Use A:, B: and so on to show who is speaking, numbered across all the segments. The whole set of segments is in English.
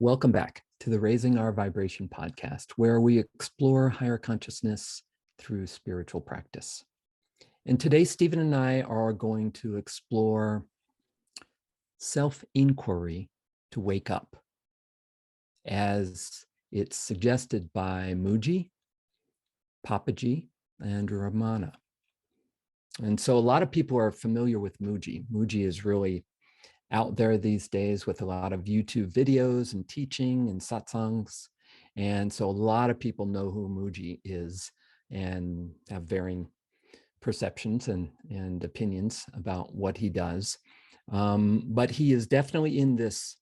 A: Welcome back to the Raising Our Vibration podcast, where we explore higher consciousness through spiritual practice. And today, Stephen and I are going to explore self-inquiry to wake up, as it's suggested by Mooji, Papaji, and Ramana. And so a lot of people are familiar with Mooji. Mooji is really out there these days with a lot of YouTube videos and teaching and satsangs. And so a lot of people know who Mooji is and have varying perceptions and opinions about what he does. But he is definitely in this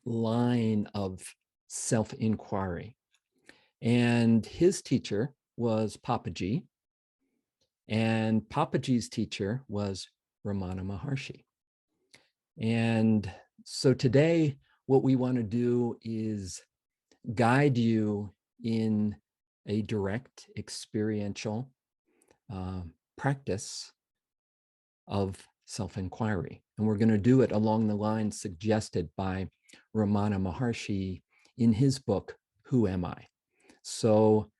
A: line of self-inquiry. And his teacher was Papaji, and Papaji's teacher was Ramana Maharshi. And so today, what we want to do is guide you in a direct experiential practice of self-inquiry. And we're going to do it along the lines suggested by Ramana Maharshi in his book, Who Am I? So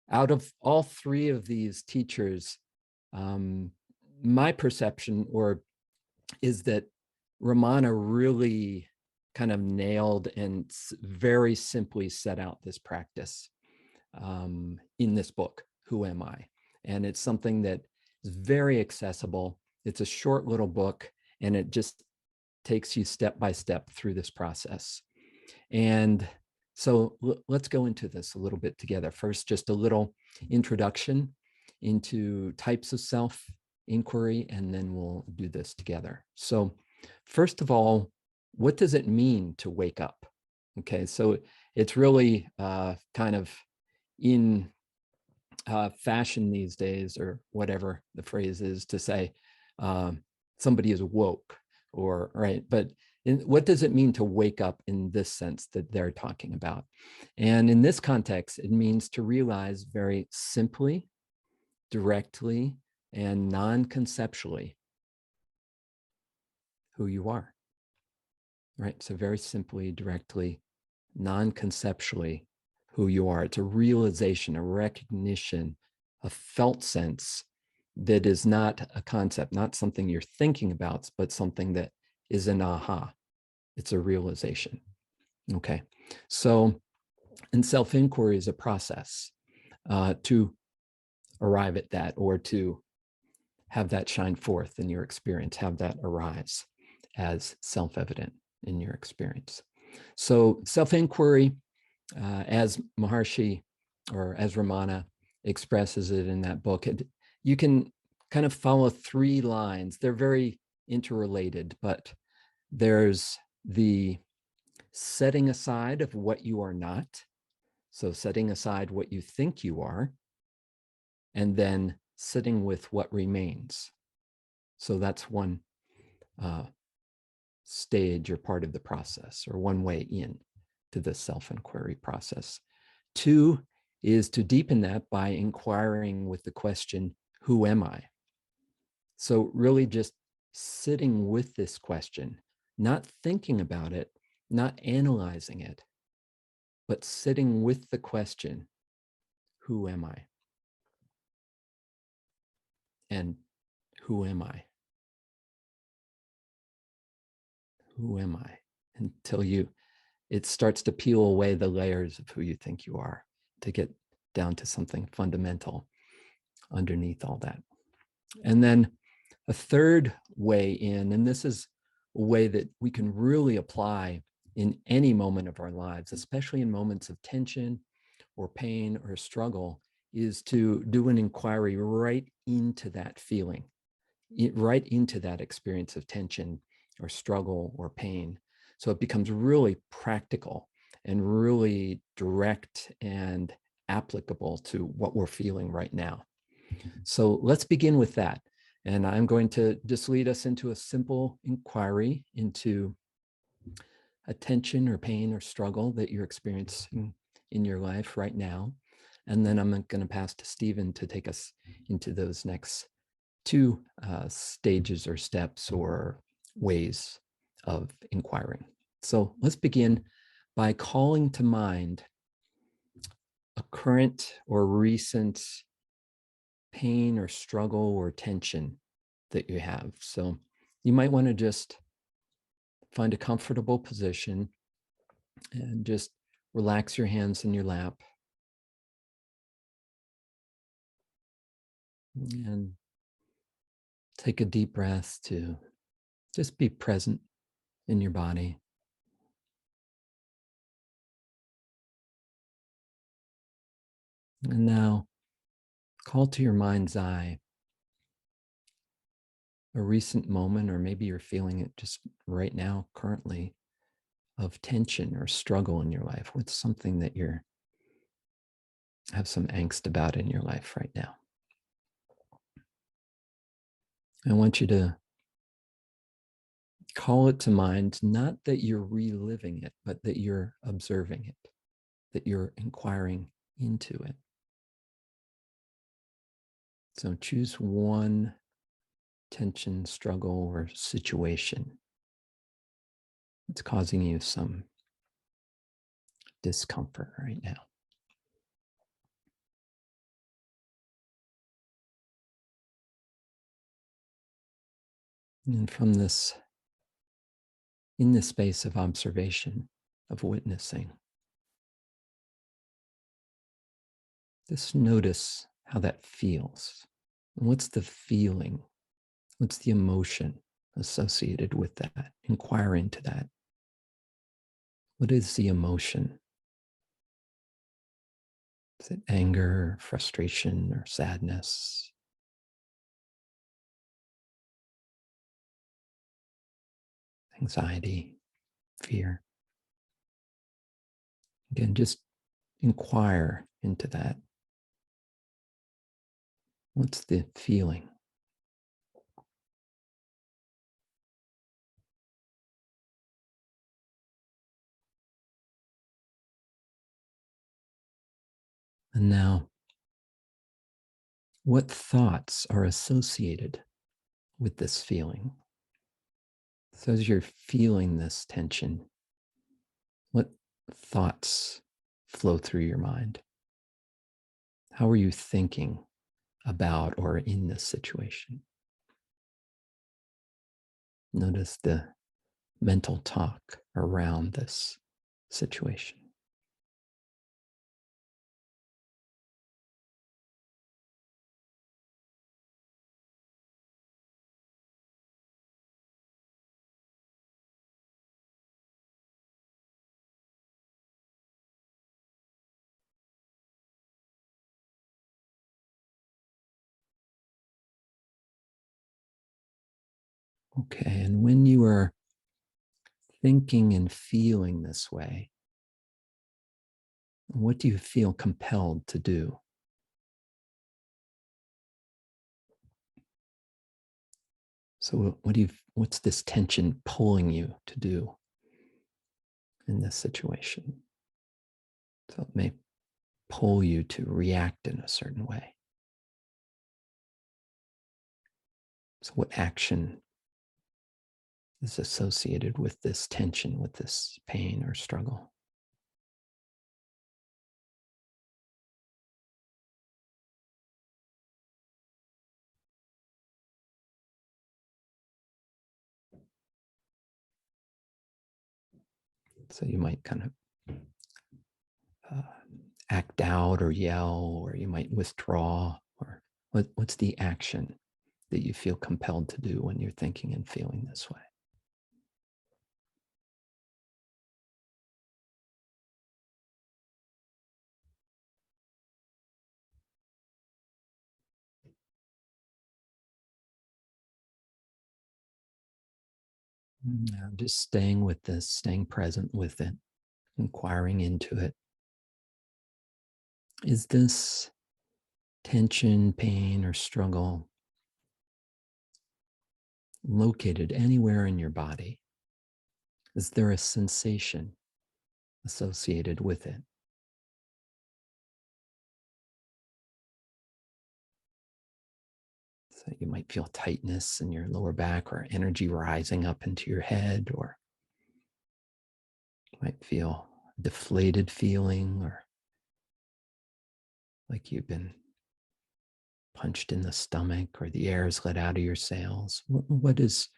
A: out of all three of these teachers, my perception is that Ramana really kind of nailed and very simply set out this practice in this book, Who Am I? And it's something that is very accessible. It's a short little book, and it just takes you step by step through this process. And so let's go into this a little bit together. First, just a little introduction into types of self-inquiry, and then we'll do this together. So first of all, what does it mean to wake up? Okay, so it's really kind of in fashion these days, or whatever the phrase is, to say somebody is woke, or right. But what does it mean to wake up in this sense that they're talking about? And in this context, it means to realize very simply, directly, and non-conceptually who you are, right? So very simply, directly, non-conceptually who you are. It's a realization, a recognition, a felt sense that is not a concept, not something you're thinking about, but something that is an aha. It's a realization. Okay, so and self-inquiry is a process to arrive at that, or to have that shine forth in your experience, have that arise as self-evident in your experience. So self-inquiry, as Maharshi, or as Ramana expresses it in that book, you can kind of follow three lines. They're very interrelated, but there's the setting aside of what you are not. So setting aside what you think you are, and then sitting with what remains. So that's one stage or part of the process, or one way in to the self-inquiry process. Two is to deepen that by inquiring with the question, who am I? So really just sitting with this question, not thinking about it, not analyzing it, but sitting with the question, who am I? And who am I? Who am I? Until it starts to peel away the layers of who you think you are, to get down to something fundamental underneath all that. And then a third way in, and this is a way that we can really apply in any moment of our lives, especially in moments of tension or pain or struggle, is to do an inquiry right into that feeling, right into that experience of tension or struggle or pain. So it becomes really practical and really direct and applicable to what we're feeling right now. So let's begin with that. And I'm going to just lead us into a simple inquiry into a tension or pain or struggle that you're experiencing in your life right now. And then I'm going to pass to Stephen to take us into those next two stages or steps or ways of inquiring. So let's begin by calling to mind a current or recent pain or struggle or tension that you have. So you might want to just find a comfortable position and just relax your hands in your lap and take a deep breath to just be present in your body. And now call to your mind's eye a recent moment, or maybe you're feeling it just right now, currently, of tension or struggle in your life. What's something that you're have some angst about in your life right now? I want you to call it to mind, not that you're reliving it, but that you're observing it, that you're inquiring into it. So choose one tension, struggle, or situation that's causing you some discomfort right now. And from this, in this space of observation, of witnessing, just notice how that feels. And what's the feeling? What's the emotion associated with that? Inquire into that. What is the emotion? Is it anger, frustration, or sadness? Anxiety, fear? Again, just inquire into that. What's the feeling? And now, what thoughts are associated with this feeling? So as you're feeling this tension, what thoughts flow through your mind? How are you thinking about or in this situation? Notice the mental talk around this situation. Okay, and when you are thinking and feeling this way, what do you feel compelled to do? So what's this tension pulling you to do in this situation? So it may pull you to react in a certain way. So what action is associated with this tension, with this pain or struggle? So you might kind of uh, act out or yell, or you might withdraw, or what's the action that you feel compelled to do when you're thinking and feeling this way? Now, just staying with this, staying present with it, inquiring into it. Is this tension, pain, or struggle located anywhere in your body? Is there a sensation associated with it? So you might feel tightness in your lower back or energy rising up into your head, or you might feel deflated feeling, or like you've been punched in the stomach, or the air is let out of your sails? What is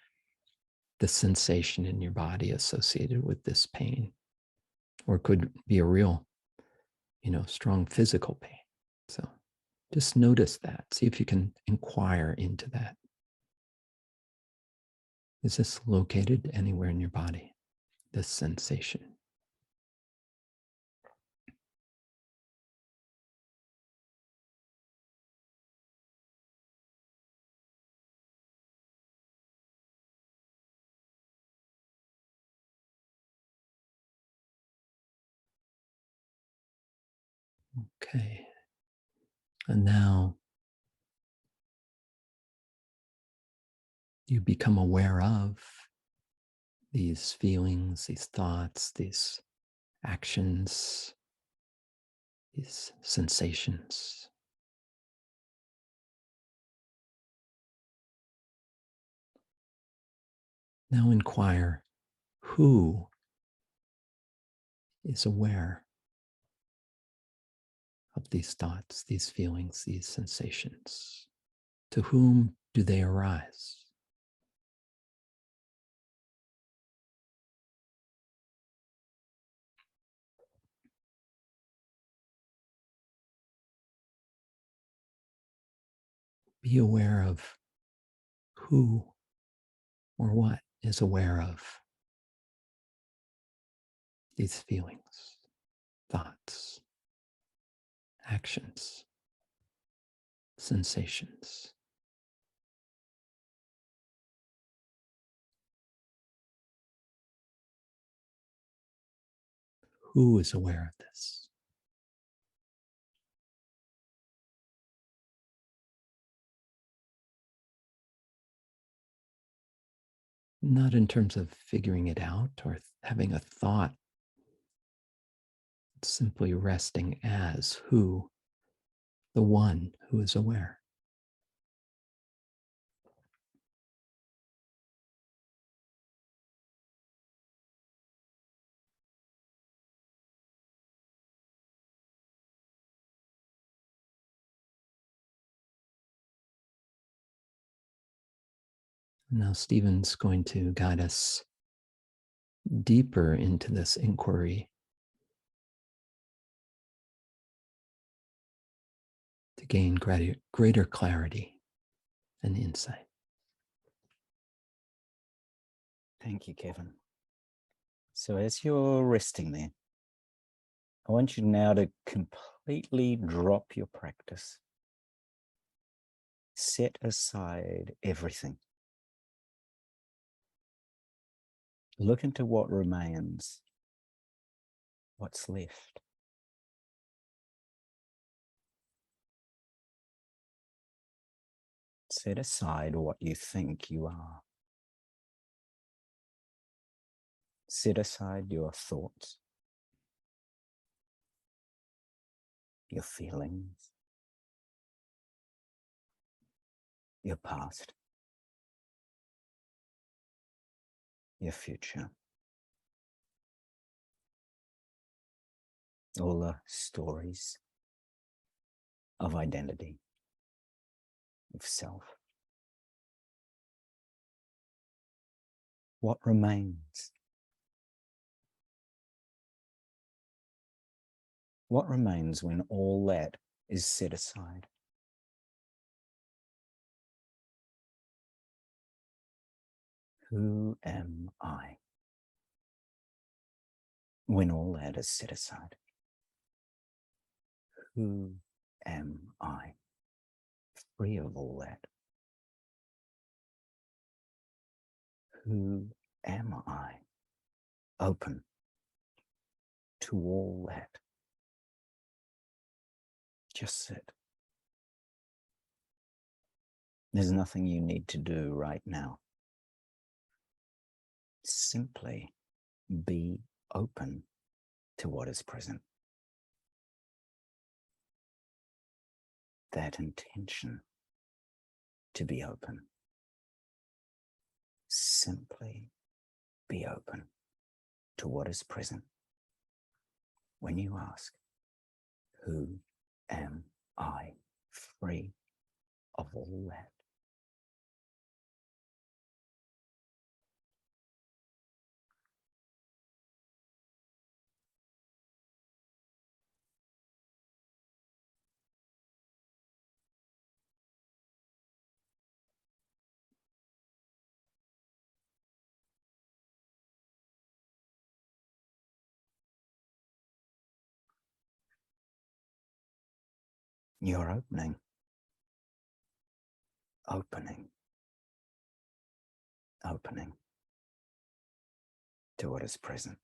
A: the sensation in your body associated with this pain? Or it could be a real, strong physical pain. So just notice that. See if you can inquire into that. Is this located anywhere in your body, this sensation? Okay. And now you become aware of these feelings, these thoughts, these actions, these sensations. Now inquire, who is aware of these thoughts, these feelings, these sensations? To whom do they arise? Be aware of who or what is aware of these feelings, thoughts, actions, sensations. Who is aware of this? Not in terms of figuring it out or having a thought, it's simply resting as who, the one who is aware. Now, Stephen's going to guide us deeper into this inquiry to gain greater clarity and insight.
B: Thank you, Kevin. So as you're resting there, I want you now to completely drop your practice. Set aside everything. Look into what remains, what's left. Set aside what you think you are. Set aside your thoughts, your feelings, your past, your future. All the stories of identity, of self. What remains? What remains when all that is set aside? Who am I when all that is set aside? Who am I, free of all that? Who am I, open to all that? Just sit. There's nothing you need to do right now. Simply be open to what is present. That intention to be open. Simply be open to what is present. when you ask, who am I, free of all that? You're opening, opening, opening to what is present,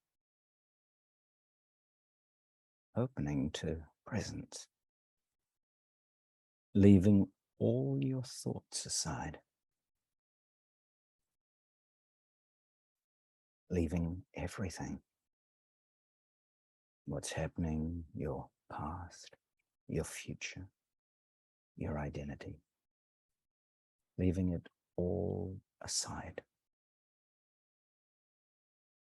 B: opening to presence, leaving all your thoughts aside, leaving everything, what's happening, your past, your future, your identity, leaving it all aside,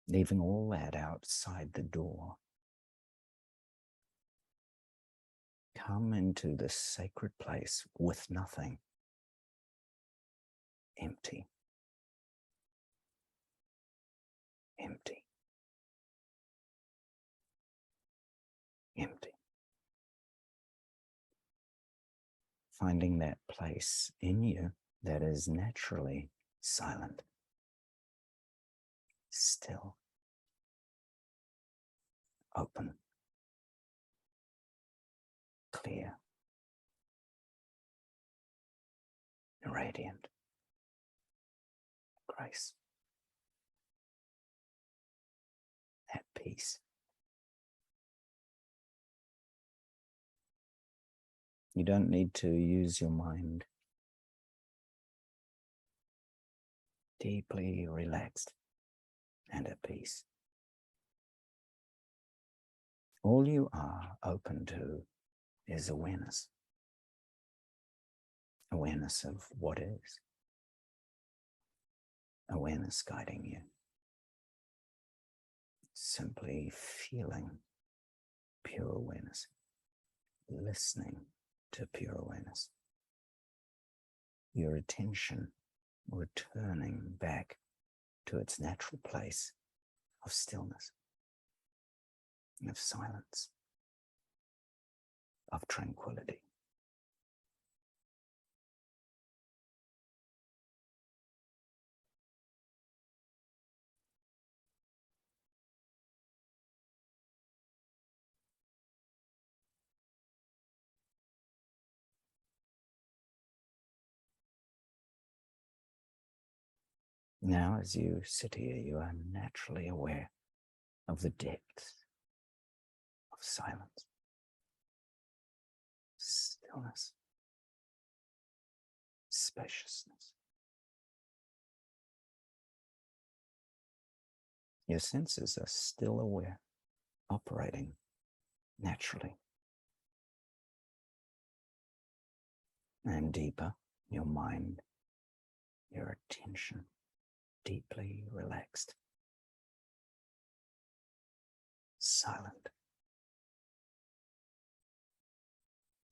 B: leaving all that outside the door. Come into this sacred place with nothing, empty, empty, empty. Finding that place in you that is naturally silent, still, open, clear, radiant, grace, at peace. You don't need to use your mind. Deeply relaxed and at peace. All you are open to is awareness. Awareness of what is. Awareness guiding you. Simply feeling pure awareness. Listening to pure awareness. Your attention returning back to its natural place of stillness, of silence, of tranquility. Now, as you sit here, you are naturally aware of the depth of silence, stillness, spaciousness. Your senses are still aware, operating naturally. And deeper, your mind, your attention, deeply relaxed, silent,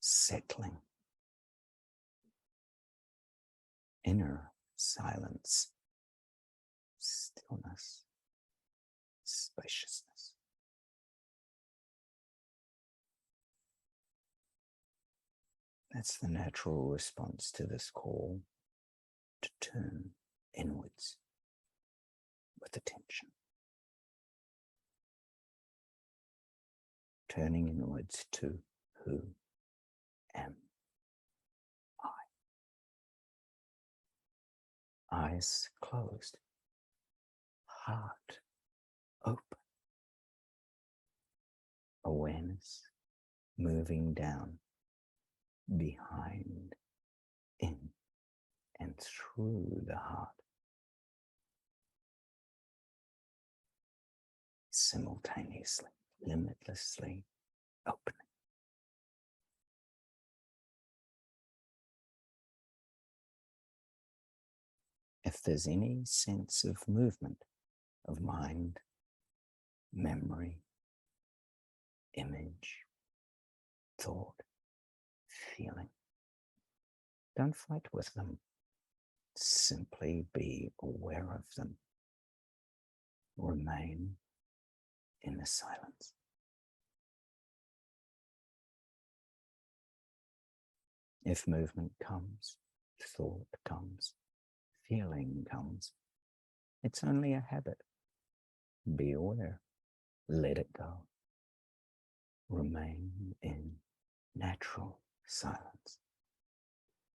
B: settling, inner silence, stillness, spaciousness. That's the natural response to this call to turn inwards with attention. Turning inwards to who am I? Eyes closed, heart open. Awareness moving down, behind, in, and through the heart. Simultaneously, limitlessly opening. If there's any sense of movement of mind, memory, image, thought, feeling. Don't fight with them. Simply be aware of them. Remain in the silence. If movement comes, thought comes, feeling comes, it's only a habit. Be aware. Let it go. Remain in natural silence,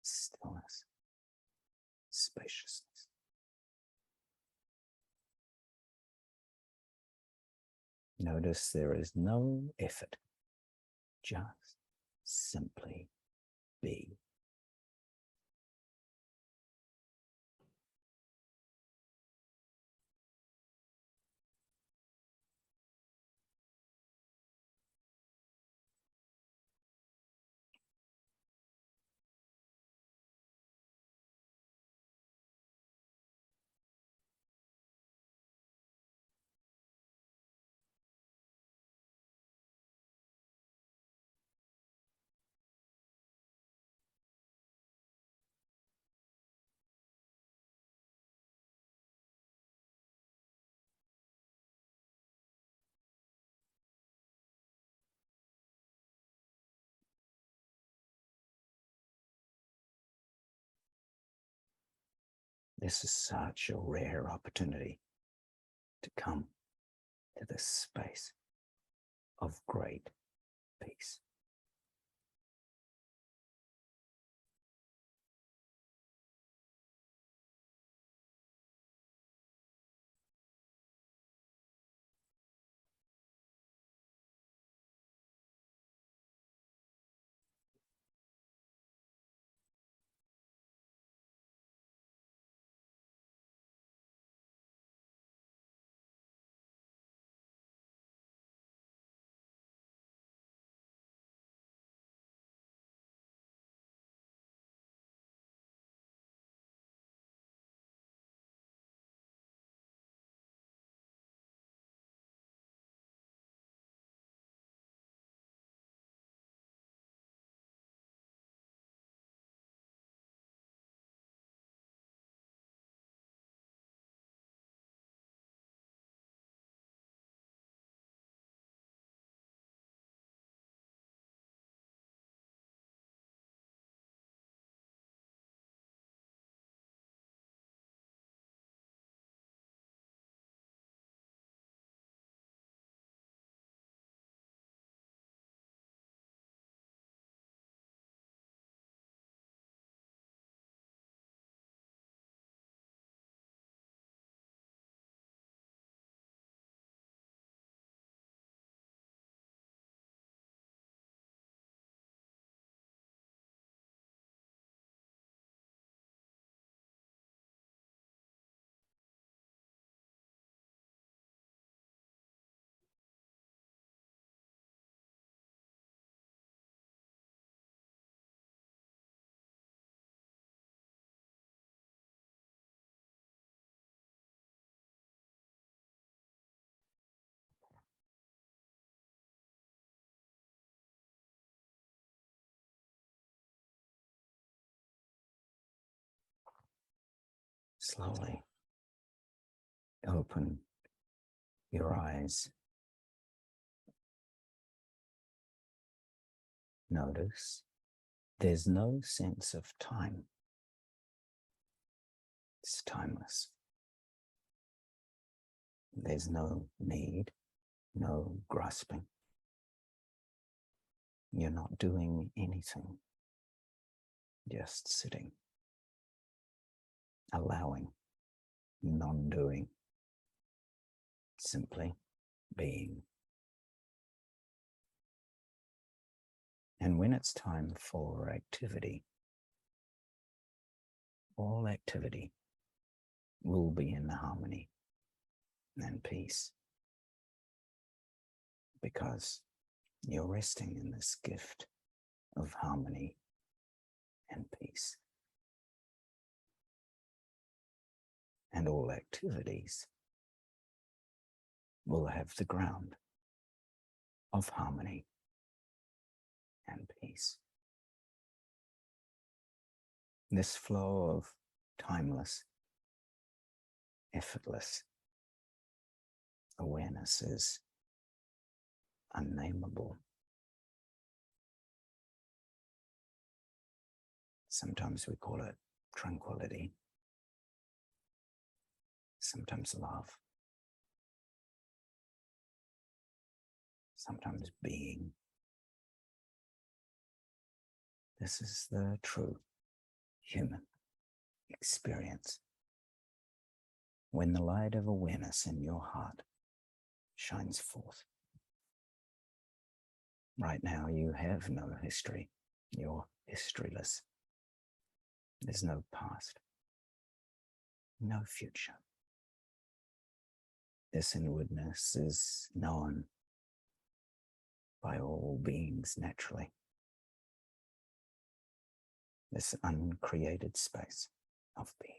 B: stillness, spaciousness. Notice there is no effort, just simply be. This is such a rare opportunity to come to this space of great peace. Slowly open your eyes. Notice there's no sense of time. It's timeless. There's no need, no grasping. You're not doing anything, just sitting, allowing, non-doing, simply being. And when it's time for activity, all activity will be in harmony and peace, because you're resting in this gift of harmony and peace. And all activities will have the ground of harmony and peace. This flow of timeless, effortless awareness is unnameable. Sometimes we call it tranquility, sometimes love, sometimes being. This is the true human experience. When the light of awareness in your heart shines forth. Right now, you have no history. You're historyless. There's no past, no future. This inwardness is known by all beings naturally. This uncreated space of being.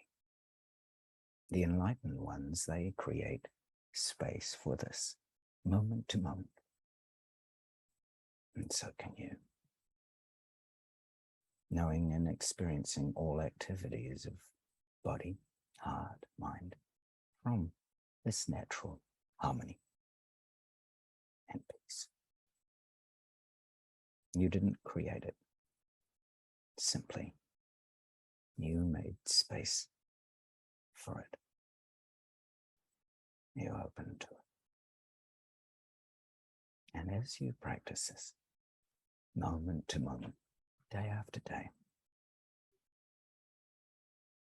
B: The enlightened ones, they create space for this moment to moment. And so can you. Knowing and experiencing all activities of body, heart, mind, from this natural harmony and peace. You didn't create it. Simply, you made space for it. You opened to it. And as you practice this, moment to moment, day after day,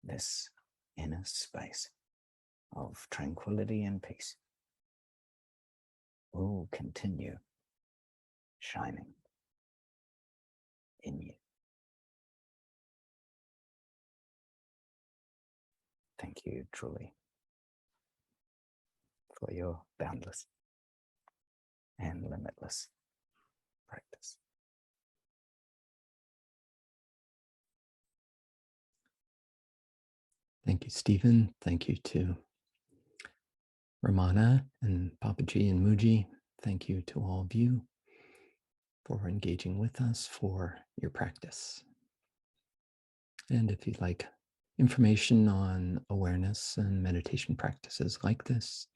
B: this inner space of tranquility and peace will continue shining in you. Thank you truly for your boundless and limitless practice.
A: Thank you, Stephen. Thank you to Ramana and Papaji and Mooji. Thank you to all of you for engaging with us, for your practice. And if you'd like information on awareness and meditation practices like this,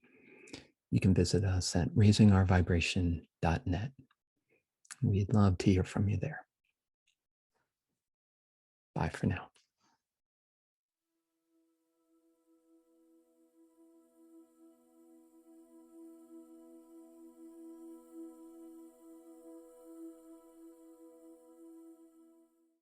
A: you can visit us at raisingourvibration.net. We'd love to hear from you there. Bye for now.